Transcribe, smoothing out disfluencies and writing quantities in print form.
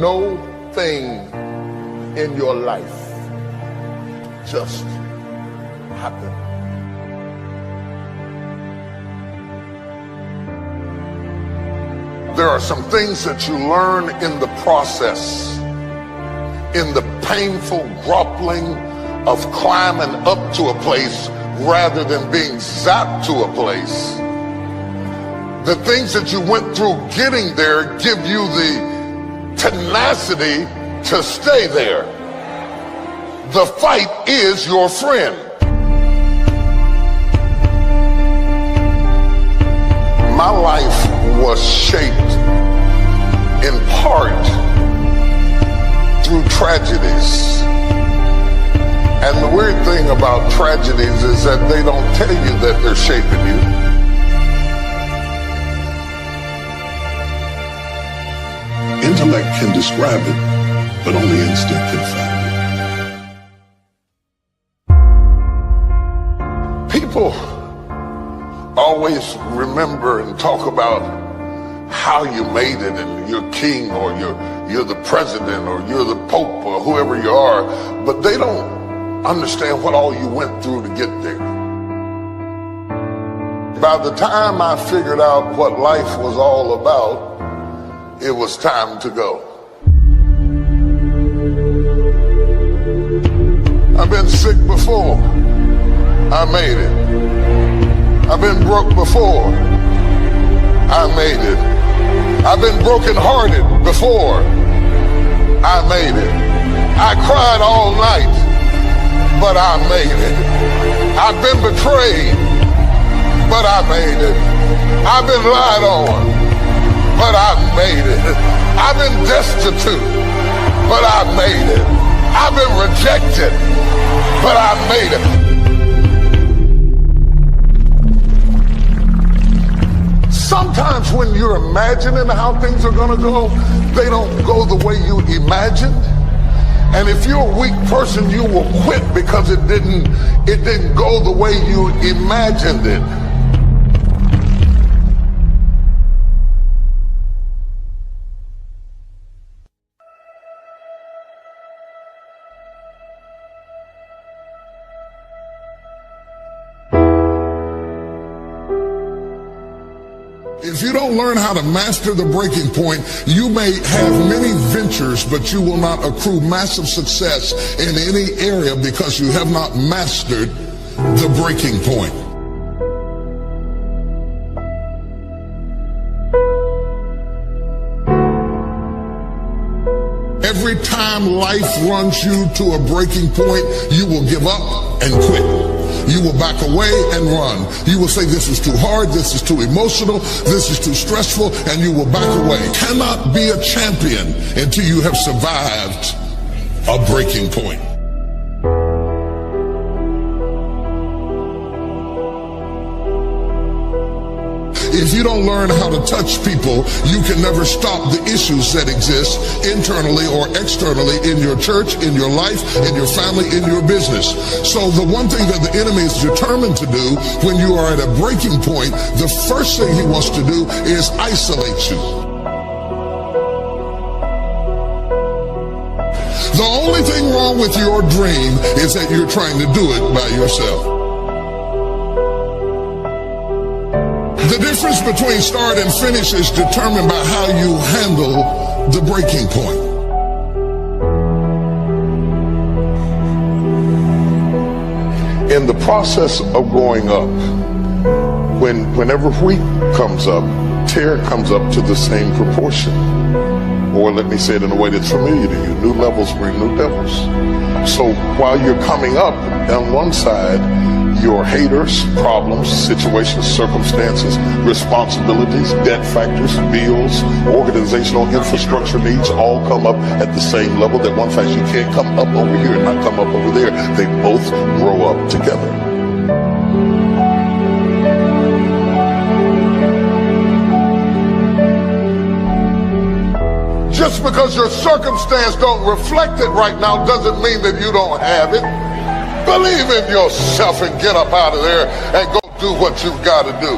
no thing in your life just happen. There are some things that you learn in the process, in the painful grappling of climbing up to a place rather than being zapped to a place. The things that you went through getting there give you the tenacity to stay there. The fight is your friend. My life was shaped in part through tragedies. And the weird thing about tragedies is that they don't tell you that they're shaping you. Intellect can describe it, but only instinct can fathom it. People always remember and talk about how you made it and you're king or you're the president or you're the pope or whoever you are, but they don't understand what all you went through to get there. By the time I figured out what life was all about, it was time to go. I've been sick before. I made it. I've been broke before. I made it. I've been brokenhearted before. I made it. I cried all night, but I made it. I've been betrayed, but I made it. I've been lied on, but I made it. I've been destitute, but I made it. I've been rejected, but I made it. Sometimes when you're imagining how things are gonna go, they don't go the way you imagined. And if you're a weak person, you will quit because it didn't go the way you imagined it. If you don't learn how to master the breaking point, you may have many ventures, but you will not accrue massive success in any area because you have not mastered the breaking point. Every time life runs you to a breaking point, you will give up and quit. You will back away and run. You will say, this is too hard, this is too emotional, this is too stressful, and you will back away. You cannot be a champion until you have survived a breaking point. If you don't learn how to touch people, you can never stop the issues that exist internally or externally in your church, in your life, in your family, in your business. So the one thing that the enemy is determined to do when you are at a breaking point, the first thing he wants to do is isolate you. The only thing wrong with your dream is that you're trying to do it by yourself. The difference between start and finish is determined by how you handle the breaking point. In the process of going up, whenever wheat comes up, tear comes up to the same proportion. Or let me say it in a way that's familiar to you. New levels bring new devils. So while you're coming up, on one side, your haters, problems, situations, circumstances, responsibilities, debt factors, bills, organizational infrastructure needs all come up at the same level. That one fact, you can't come up over here and not come up over there. They both grow up together. Just because your circumstance don't reflect it right now doesn't mean that you don't have it. Believe in yourself and get up out of there and go do what you've got to do.